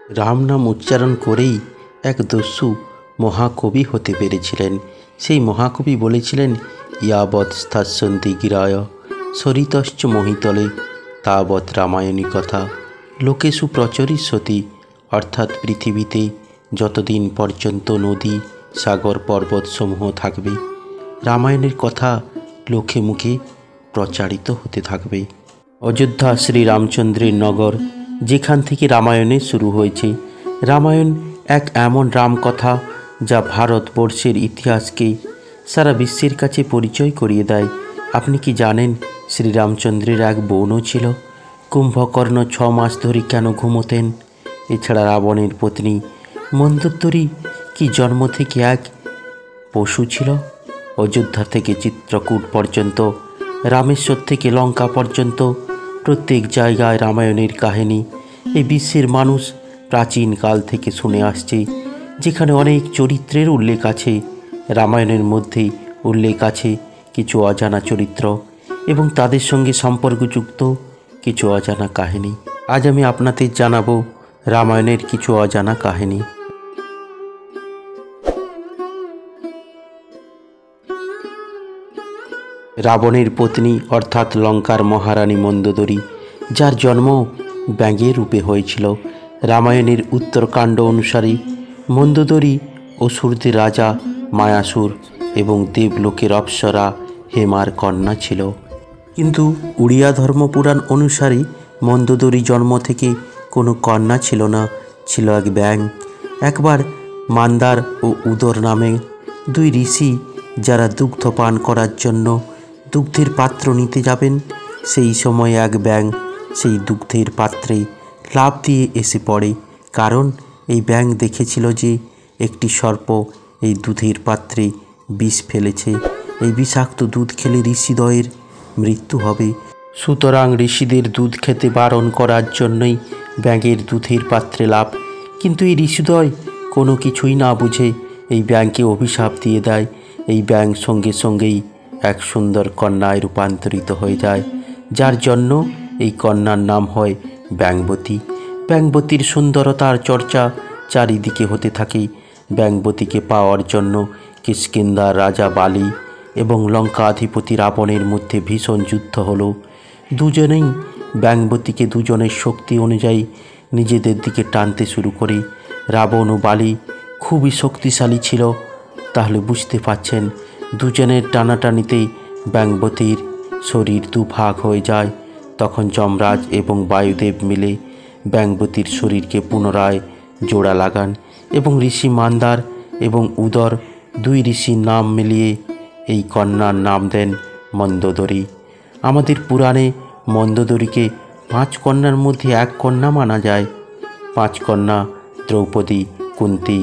রাম নাম উচ্চারণ করেই এক দস্যু মহাকবি হতে পেরেছিলেন। সেই মহাকবি বলেছিলেন, ইয়াবৎ স্থাস্যন্তি গিরায় সরিতশ্চ মহিতলে তাবৎ রামায়ণী কথা লোকেষু প্রচরিষ্যতি। অর্থাৎ পৃথিবীতে যতদিন পর্যন্ত নদী, সাগর, পর্বতসমূহ থাকবে, রামায়ণের কথা লোকে মুখে প্রচারিত হতে থাকবে। অযোধ্যা শ্রীরামচন্দ্রের নগর, যেখান থেকে রামায়ণের শুরু হয়েছে। রামায়ণ এক এমন রামকথা যা ভারতবর্ষের ইতিহাসকে সারা বিশ্বের কাছে পরিচয় করিয়ে দেয়। আপনি কি জানেন শ্রীরামচন্দ্রের এক বোনও ছিল? কুম্ভকর্ণ 6 মাস ধরে কেন ঘুমোতেন? এছাড়া রাবণের পত্নী মন্দোদরী কি জন্ম থেকে এক পশু ছিল? অযোধ্যা থেকে চিত্রকূট পর্যন্ত, রামেশ্বর থেকে লঙ্কা পর্যন্ত প্রত্যেক জায়গায় রামায়ণের কাহিনী এই বিশ্বের মানুষ প্রাচীন কাল থেকে শুনে আসছে। যেখানে অনেক চরিত্রের উল্লেখ আছে, রামায়ণের মধ্যেই উল্লেখ আছে কিছু অজানা চরিত্র এবং তাদের সঙ্গে সম্পর্কযুক্ত কিছু অজানা কাহিনী। আজ আমি আপনাদের জানাবো রামায়ণের কিছু অজানা কাহিনী। রাবণের পত্নী অর্থাৎ লঙ্কার মহারানী মন্দোদরী, যার জন্ম ব্যাঙের রূপে হয়েছিল। রামায়ণের উত্তরকাণ্ড অনুসারে মন্দোদরী অসুরদের রাজা মায়াসুর এবং দেবলোকের অপ্সরা হেমার কন্যা ছিল। কিন্তু উড়িয়া ধর্মপুরাণ অনুসারে মন্দোদরী জন্ম থেকে কোনো কন্যা ছিল না, ছিল এক ব্যাঙ। একবার মান্দার ও উদর নামে 2 ঋষি, যারা দুগ্ধ পান করার জন্য দুগ্ধের পাত্র নিতে যাবেন, সেই সময় এক ব্যাঙ সেই দুগ্ধের পাত্রে লাফ দিয়ে এসে পড়ে। কারণ এই ব্যাঙ দেখেছিল যে একটি সর্প এই দুধের পাত্রে বিষ ফেলেছে। এই বিষাক্ত দুধ খেলে ঋষিদ্বয়ের মৃত্যু হবে। সুতরাং ঋষিদের দুধ খেতে বারণ করার জন্যই ব্যাঙের দুধের পাত্রে লাফ। কিন্তু এই ঋষিদ্বয় কোনো কিছুই না বুঝে এই ব্যাঙকে অভিশাপ দিয়ে দেয়। এই ব্যাঙ সঙ্গে সঙ্গেই এক সুন্দর কন্যায় রূপান্তরিত হয়ে যায়, যার জন্য এই কন্যার নাম হয় ব্যাঙবতী। ব্যাঙবতীর সুন্দরতার চর্চা চারিদিকে হতে থাকে। ব্যাঙবতীকে পাওয়ার জন্য কিষ্কিন্ধার রাজা বালি এবং লঙ্কাধিপতি রাবণের মধ্যে ভীষণ যুদ্ধ হলো। দুজনেই ব্যাঙবতীকে দুজনের শক্তি অনুযায়ী নিজেদের দিকে টানতে শুরু করে। রাবণ ও বালি খুবই শক্তিশালী ছিল। তাহলে বুঝতে পারছেন, দুজনের টানাটানিতেই ব্যাঙবতীর শরীর 2 ভাগ হয়ে যায়। তখন যমরাজ এবং বায়ুদেব মিলে ব্যাঙবতীর শরীরকে পুনরায় জোড়া লাগান এবং ঋষি মান্দার এবং উদর 2 ঋষির নাম মিলিয়ে এই কন্যার নাম দেন মন্দোদরী। আমাদের পুরাণে মন্দোদরীকে 5 কন্যার মধ্যে এক কন্যা মানা যায়। 5 কন্যা দ্রৌপদী, কুন্তী,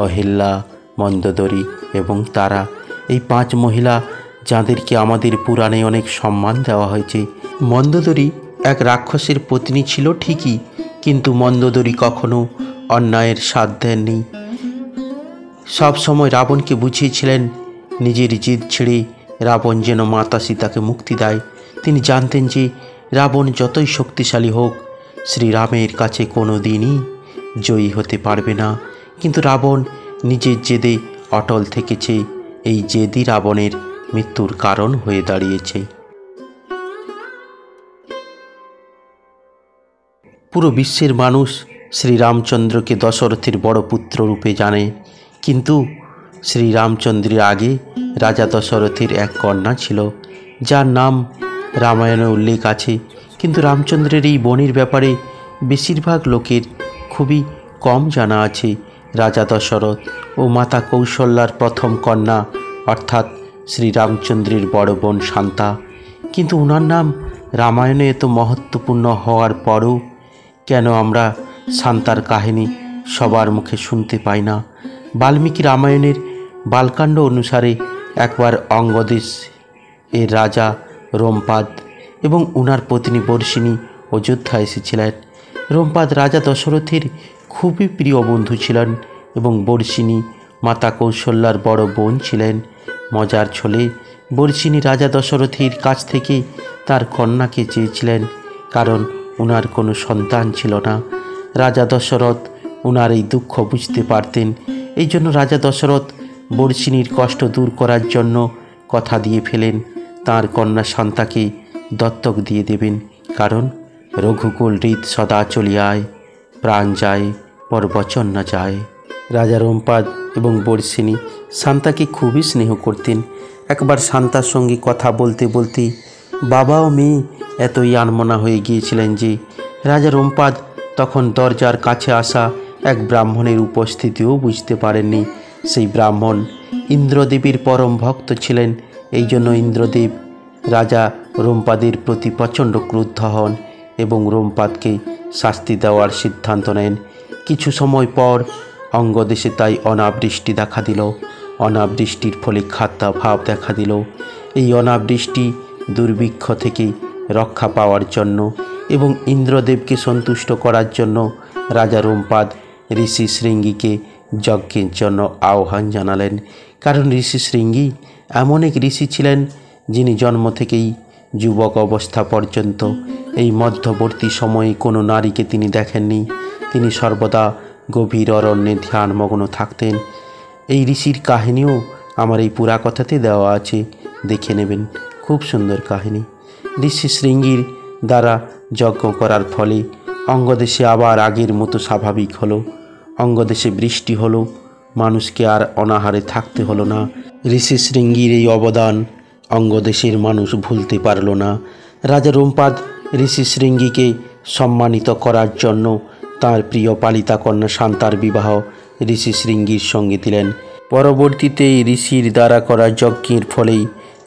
অহিল্যা, মন্দোদরী এবং তারা। এই 5 মহিলা যাদেরকে আমাদের পুরাণে অনেক সম্মান দেওয়া হয়েছে। মন্দোদরী এক রাক্ষসের পত্নী ছিল ঠিকই, কিন্তু মন্দোদরী কখনো অন্যায়ের সাথ দেননি। সবসময় রাবণকে বুঝিয়েছিলেন নিজের জিদ ছেড়ে রাবণ যেন মাতা সীতাকে মুক্তি দেয়। তিনি জানতেন যে রাবণ যতই শক্তিশালী হোক, শ্রীরামের কাছে কোনো দিনই জয়ী হতে পারবে না। কিন্তু রাবণ নিজের জেদে অটল থেকেছে। এই জেদই রাবণের মৃত্যুর কারণ হয়ে দাঁড়িয়েছে। পুরো বিশ্বের মানুষ শ্রীরামচন্দ্রকে দশরথের বড় পুত্র রূপে জানে, কিন্তু শ্রীরামচন্দ্রের আগে রাজা দশরথের এক কন্যা ছিল, যার নাম রামায়ণে উল্লেখ আছে। কিন্তু রামচন্দ্রের এই বোনের ব্যাপারে বেশিরভাগ লোকের খুবই কম জানা আছে। রাজা দশরথ ও মাতা কৌশল্যার প্রথম কন্যা, অর্থাৎ শ্রীরামচন্দ্রের বড় বোন শান্তা। কিন্তু ওনার নাম রামায়ণে এত মহত্বপূর্ণ হওয়ার পরও কেন আমরা শান্তার কাহিনী সবার মুখে শুনতে পাই না? বাল্মীকি রামায়ণের বালকাণ্ড অনুসারে একবার অঙ্গদেশ এর রাজা রোমপাদ এবং ওনার পত্নী বর্ষিণী অযোধ্যা এসেছিলেন। রোমপাদ রাজা দশরথের খুবই প্রিয় বন্ধু ছিলেন এবং বর্ষিণী মাতা কৌশল্যার বড় বোন ছিলেন। মজার ছলে বর্ষিণী রাজা দশরথের কাছ থেকে তার কন্যাকে চেয়েছিলেন, কারণ ওনার কোনো সন্তান ছিল না। রাজা দশরথ ওনার এই দুঃখ বুঝতে পারতেন। এই জন্য রাজা দশরথ বর্ষিণীর কষ্ট দূর করার জন্য কথা দিয়ে ফেলেন তাঁর কন্যা শান্তাকে দত্তক দিয়ে দেবেন। কারণ রঘুকুল হৃদ সদা চলিয়ায়, প্রাণ যায় পর বচন না যায়। রাজা রম্পাদ এবং বর্ষিণী শান্তাকে খুবই স্নেহ করতেন। একবার শান্তার সঙ্গে কথা বলতে বলতে বাবা ও মেয়ে এতই আনমনা হয়ে গিয়েছিলেন যে রাজা রম্পাদ তখন দরজার কাছে আসা এক ব্রাহ্মণের উপস্থিতিও বুঝতে পারেননি। সেই ব্রাহ্মণ ইন্দ্রদেবের পরম ভক্ত ছিলেন। এই জন্য ইন্দ্রদেব রাজা রম্পাদের প্রতি প্রচণ্ড ক্রুদ্ধ হন এবং রম্পাদকে শাস্তি দেওয়ার সিদ্ধান্ত নেন। কিছু সময় পর অঙ্গদেশে তাই অনাবৃষ্টি দেখা দিল। অনাবৃষ্টির ফলে খাদ্যাভাব দেখা দিল। এই অনাবৃষ্টি দুর্ভিক্ষ থেকে রক্ষা পাওয়ার জন্য এবং ইন্দ্রদেবকে সন্তুষ্ট করার জন্য রাজা রম্পাদ ঋষি শৃঙ্গীকে যজ্ঞের জন্য আহ্বান জানালেন। কারণ ঋষি শৃঙ্গী এমন এক ঋষি ছিলেন যিনি জন্ম থেকেই যুবক অবস্থা পর্যন্ত এই মধ্যবর্তী সময়ে কোনো নারীকে তিনি দেখেননি। তিনি সর্বদা গভীর অরণ্যে ধ্যানমগ্ন থাকতেন। এই ঋষির কাহিনীও আমার এই পুরা কথাতে দেওয়া আছে, দেখে নেবেন। খুব সুন্দর কাহিনী। ঋষি শৃঙ্গীর দ্বারা যজ্ঞ করার ফলে অঙ্গদেশে আবার আগের মতো স্বাভাবিক হলো। অঙ্গদেশে বৃষ্টি হলো, মানুষকে আর অনাহারে থাকতে হলো না। ঋষি শৃঙ্গীর এই অবদান অঙ্গদেশের মানুষ ভুলতে পারল না। রাজা রম্পাদ ঋষি শৃঙ্গীকে সম্মানিত করার জন্য তাঁর প্রিয় পালিতা কন্যা শান্তার বিবাহ ঋষি শৃঙ্গীর সঙ্গে দিলেন। পরবর্তীতে ঋষির দ্বারা করা যজ্ঞের ফলেই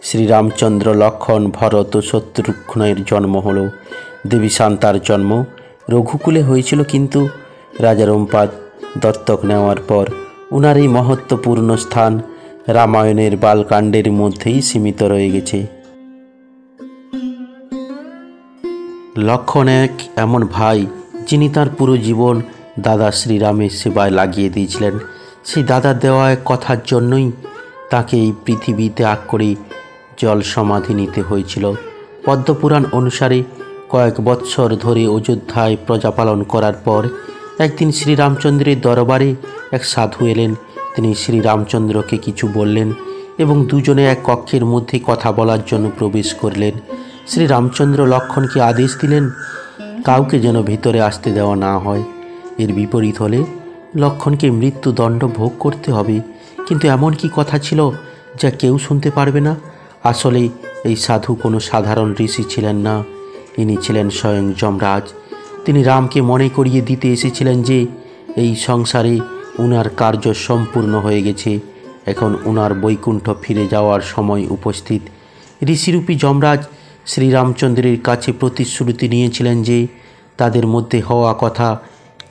শ্রীরামচন্দ্র, লক্ষ্মণ, ভরত ও শত্রুঘ্নের জন্ম হলো। দেবী শান্তার জন্ম রঘুকুলে হয়েছিল, কিন্তু রাজা রম্পাদ দত্তক নেওয়ার পর ওনার এই মহত্বপূর্ণ স্থান রামায়ণের বালকাণ্ডের মধ্যেই সীমিত রয়ে গেছে। লক্ষ্মণ এক এমন ভাই যিনি তার পুরো জীবন দাদা শ্রীরামের সেবায় লাগিয়ে দিয়েছিলেন। সেই দাদার দেওয়া এক কথার জন্যই তাকে এই পৃথিবী ত্যাগ করে জল সমাধি নিতে হয়েছিল। পদ্মপুরাণ অনুসারে কয়েক বৎসর ধরে অযোধ্যায় প্রজাপালন করার পর একদিন শ্রীরামচন্দ্রের দরবারে এক সাধু এলেন। তিনি শ্রীরামচন্দ্রকে কিছু বললেন এবং দুজনে এক কক্ষের মধ্যে কথা বলার জন্য প্রবেশ করলেন। শ্রীরামচন্দ্র লক্ষ্মণকে আদেশ দিলেন কাউকে যেন ভিতরে আসতে দেওয়া না হয়। এর বিপরীত হলে লক্ষ্মণকে মৃত্যুদণ্ড ভোগ করতে হবে। কিন্তু এমন কি কথা ছিল যা কেউ শুনতে পারবে না? আসলে এই সাধু কোনো সাধারণ ঋষি ছিলেন না, ইনি ছিলেন স্বয়ং যমরাজ। তিনি রামকে মনে করিয়ে দিতে এসেছিলেন যে এই সংসারে উনার কার্য সম্পূর্ণ হয়ে গেছে, এখন উনার বৈকুণ্ঠ ফিরে যাওয়ার সময় উপস্থিত। ঋষিরূপী যমরাজ শ্রীরামচন্দ্রের কাছে প্রতিশ্রুতি নিয়েছিলেন যে তাদের মধ্যে হওয়া কথা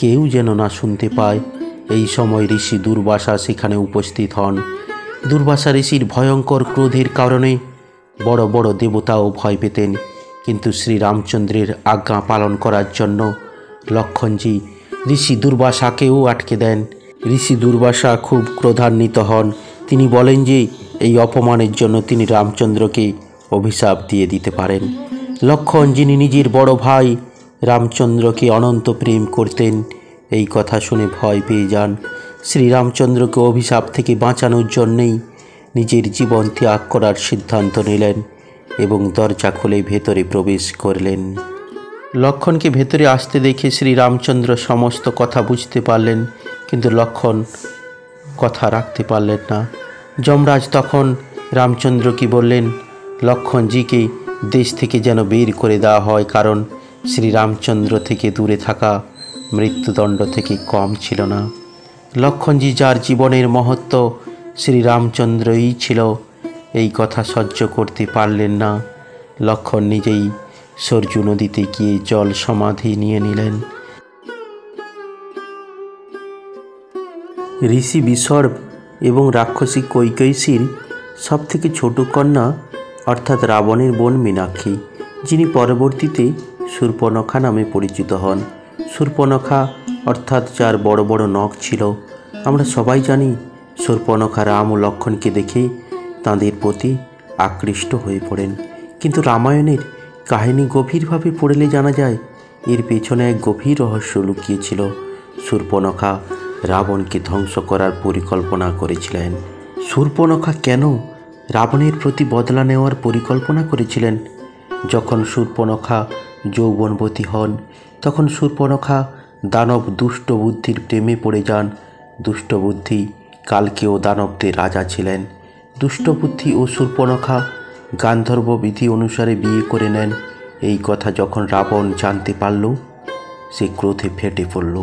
কেউ যেন না শুনতে পায়। এই সময় ঋষি দুর্বাসা সেখানে উপস্থিত হন। দুর্বাসা ঋষির ভয়ঙ্কর ক্রোধের কারণে বড় বড় দেবতাও ভয় পেতেন, কিন্তু শ্রীরামচন্দ্রের আজ্ঞা পালন করার জন্য লক্ষ্মণজি ঋষি দুর্বাসাকেও আটকে দেন। ঋষি দুর্বাসা খুব ক্রোধান্বিত হন। তিনি বলেন যে এই অপমানের জন্য তিনি রামচন্দ্রকে অভিশাপ দিয়ে দিতে পারেন। লক্ষ্মণ, যিনি নিজের বড় ভাই রামচন্দ্রকে অনন্ত প্রেম করতেন, এই কথা শুনে ভয় পেয়ে যান। শ্রীরামচন্দ্রকে অভিশাপ থেকে বাঁচানোর জন্যেই নিজের জীবন ত্যাগ করার সিদ্ধান্ত নিলেন এবং দরজা খুলে ভেতরে প্রবেশ করলেন। লক্ষ্মণকে ভেতরে আসতে দেখে শ্রীরামচন্দ্র সমস্ত কথা বুঝতে পারলেন, কিন্তু লক্ষ্মণ কথা রাখতে পারলেন না। যমরাজ তখন রামচন্দ্রকে বললেন লক্ষ্মণজিকে দেশ থেকে যেন বের করে দেওয়া হয়, কারণ শ্রীরামচন্দ্র থেকে দূরে থাকা মৃত্যুদণ্ড থেকে কম ছিল না। লক্ষ্মণজি যার জীবনের মহত্ব শ্রীরামচন্দ্রই ছিল, এই কথা সহ্য করতে পারলেন না। লক্ষ্মণ নিজেই সরজু নদীতে গিয়ে জল সমাধি নিয়ে নিলেন। ঋষি বিসর্ব এবং রাক্ষসী কৈকেয়ীর সবথেকে ছোট কন্যা অর্থাৎ রাবণের বোন মীনাক্ষী, যিনি পরবর্তীতে শূর্পণখা নামে পরিচিত হন। শূর্পণখা অর্থাৎ যার বড় বড় নখ ছিল। আমরা সবাই জানি শূর্পণখা রাম ও লক্ষ্মণকে দেখে তাঁদের প্রতি আকৃষ্ট হয়ে পড়েন, কিন্তু রামায়ণের কাহিনী গভীরভাবে পড়লে জানা যায় এর পেছনে এক গভীর রহস্য লুকিয়েছিল। শূর্পণখা রাবণকে ধ্বংস করার পরিকল্পনা করেছিলেন। শূর্পণখা কেন রাবণের প্রতি বদলা নেওয়ার পরিকল্পনা করেছিলেন? যখন শূর্পণখা যৌবনবতী হন তখন শূর্পণখা দানব দুষ্টবুদ্ধির প্রেমে পড়ে যান। দুষ্টবুদ্ধি কালকেও দানবদের রাজা ছিলেন। দুষ্টবুদ্ধি ও শূর্পণখা গান্ধর্ব বিধি অনুসারে বিয়ে করে নেন। এই কথা যখন রাবণ জানতে পারল, সে ক্রোধে ফেটে পড়ল।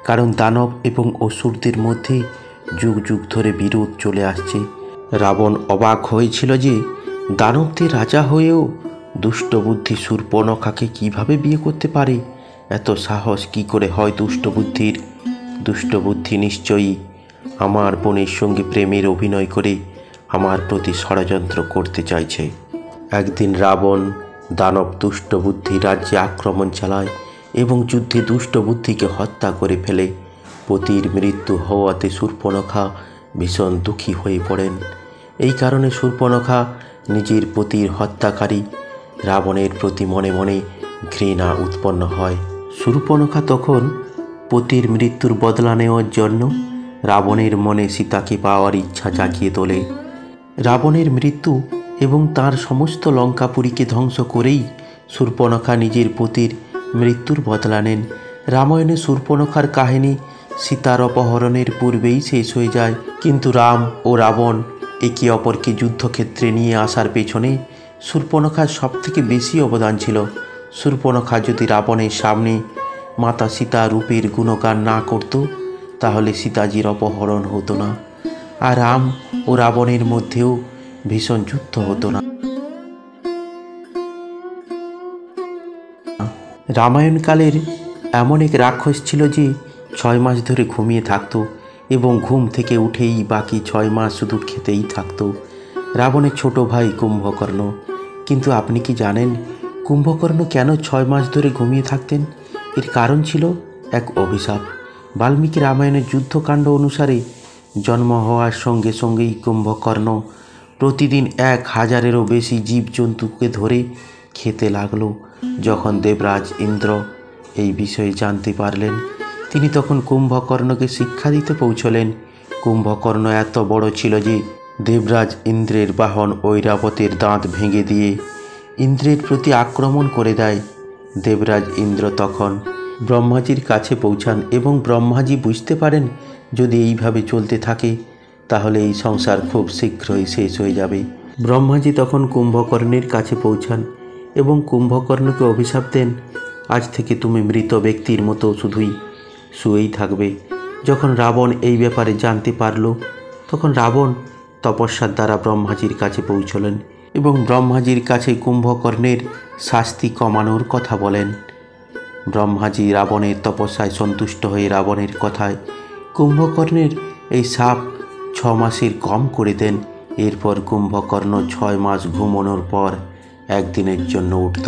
কারণ দানব এবং অসুরদের মধ্যে যুগ যুগ ধরে বিরোধ চলে আসছে। রাবণ অবাক হয়েছিল যে দানবদের রাজা হয়েও দুষ্টবুদ্ধি শূর্পণখাকে কিভাবে বিয়ে করতে পারে। এত সাহস কি করে হয় দুষ্টবুদ্ধির? দুষ্টবুদ্ধি নিশ্চয়ই আমার বোনের সঙ্গে প্রেমের অভিনয় করে আমার প্রতি ষড়যন্ত্র করতে চাইছে। একদিন রাবণ দানব দুষ্টবুদ্ধি রাজ্যে আক্রমণ চালায় এবং যুদ্ধে দুষ্টবুদ্ধিকে হত্যা করে ফেলে। পতির মৃত্যু হওয়াতে শূর্পণখা ভীষণ দুঃখী হয়ে পড়েন। এই কারণে শূর্পণখা নিজের পতির হত্যাকারী রাবণের প্রতি মনে মনে ঘৃণা উৎপন্ন হয়। শূর্পণখা তখন পতির মৃত্যুর বদলা নেওয়ার জন্য রাবণের মনে সীতাকে পাওয়ার ইচ্ছা জাগিয়ে তোলে। রাবণের মৃত্যু এবং তার সমস্ত লঙ্কাপুরীকে ধ্বংস করেই শূর্পণখা নিজের পতির মৃত্যুর বদলা নেন। রামায়ণে শূর্পণখার কাহিনী সীতার অপহরণের পূর্বেই শেষ হয়ে যায়। কিন্তু রাম ও রাবণ একে অপরকে যুদ্ধক্ষেত্রে নিয়ে আসার পেছনে শূর্পণখার সবথেকে বেশি অবদান ছিল। শূর্পণখা যদি রাবণের সামনে মাতা সীতা রূপের গুণগান না করত, তাহলে সীতাজির অপহরণ হতো না, আর রাম ও রাবণের মধ্যেও ভীষণ যুদ্ধ হতো না। রামায়ণকালের এমন এক রাক্ষস ছিল যে 6 মাস ধরে ঘুমিয়ে থাকতো এবং ঘুম থেকে উঠেই বাকি 6 মাস শুধু খেতেই থাকতো। রাবণের ছোট ভাই কুম্ভকর্ণ। কিন্তু আপনি কি জানেন কুম্ভকর্ণ কেন 6 মাস ধরে ঘুমিয়ে থাকতেন? এর কারণ ছিল এক অভিশাপ। বাল্মীকি রামায়ণের যুদ্ধকাণ্ড অনুসারে জন্ম হওয়ার সঙ্গে সঙ্গেই কুম্ভকর্ণ প্রতিদিন 1000-এরও বেশি জীবজন্তুকে ধরে খেতে লাগলো। যখন দেবরাজ ইন্দ্র এই বিষয়ে জানতে পারলেন, তিনি তখন কুম্ভকর্ণকে শিক্ষা দিতে পৌঁছলেন। কুম্ভকর্ণ এত বড় ছিল যে দেবরাজ ইন্দ্রের বাহন ঐরাবতের দাঁত ভেঙে দিয়ে ইন্দ্রের প্রতি আক্রমণ করে দেয়। দেবরাজ ইন্দ্র তখন ব্রহ্মাজির কাছে পৌঁছান এবং ব্রহ্মাজি বুঝতে পারেন যদি এইভাবে চলতে থাকে তাহলে এই সংসার খুব শীঘ্রই শেষ হয়ে যাবে। ব্রহ্মাজি তখন কুম্ভকর্ণের কাছে পৌঁছান এবং কুম্ভকর্ণকে অভিশাপ দেন, আজ থেকে তুমি মৃত ব্যক্তির মতো শুধুই শুয়েই থাকবে। যখন রাবণ এই ব্যাপারে জানতে পারল, তখন রাবণ তপস্যার দ্বারা ব্রহ্মাজির কাছে পৌঁছলেন এবং ব্রহ্মাজির কাছে কুম্ভকর্ণের শাস্তি কমানোর কথা বলেন। ব্রহ্মাজি রাবণের তপস্যায় সন্তুষ্ট হয়ে রাবণের কথায় কুম্ভকর্ণের এই শাপ 6 মাসের কম করে দেন। এরপর কুম্ভকর্ণ 6 মাস ঘুমানোর পর একদিনের জন্য উঠত।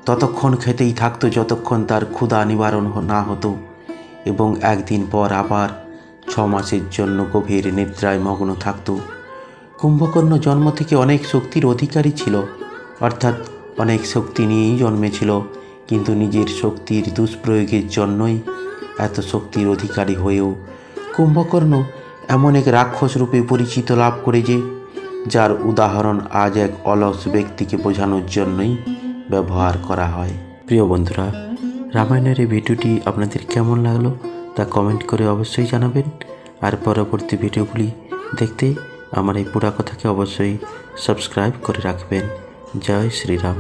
ততক্ষণ খেতেই থাকতো যতক্ষণ তার ক্ষুধা নিবারণ না হতো এবং একদিন পর আবার 6 মাসের জন্য গভীর নিদ্রায় মগ্ন থাকত। কুম্ভকর্ণ জন্ম থেকে অনেক শক্তির অধিকারী ছিল, অর্থাৎ অনেক শক্তি নিয়েই জন্মেছিল, কিন্তু নিজের শক্তির দুষ্প্রয়োগের জন্যই এত শক্তির অধিকারী হয়েও কুম্ভকর্ণ এমন এক রাক্ষস রূপে পরিচিত লাভ করে যে যার উদাহরণ আজ এক অলস ব্যক্তিকে বোঝানোর জন্যই ব্যবহার করা হয়। প্রিয় বন্ধুরা, রামায়ণের এই ভিডিওটি আপনাদের কেমন লাগলো তা কমেন্ট করে অবশ্যই জানাবেন। আর পরবর্তী ভিডিওগুলি দেখতে আমার এই পুরা কথাকে অবশ্যই সাবস্ক্রাইব করে রাখবেন। জয় শ্রীরাম।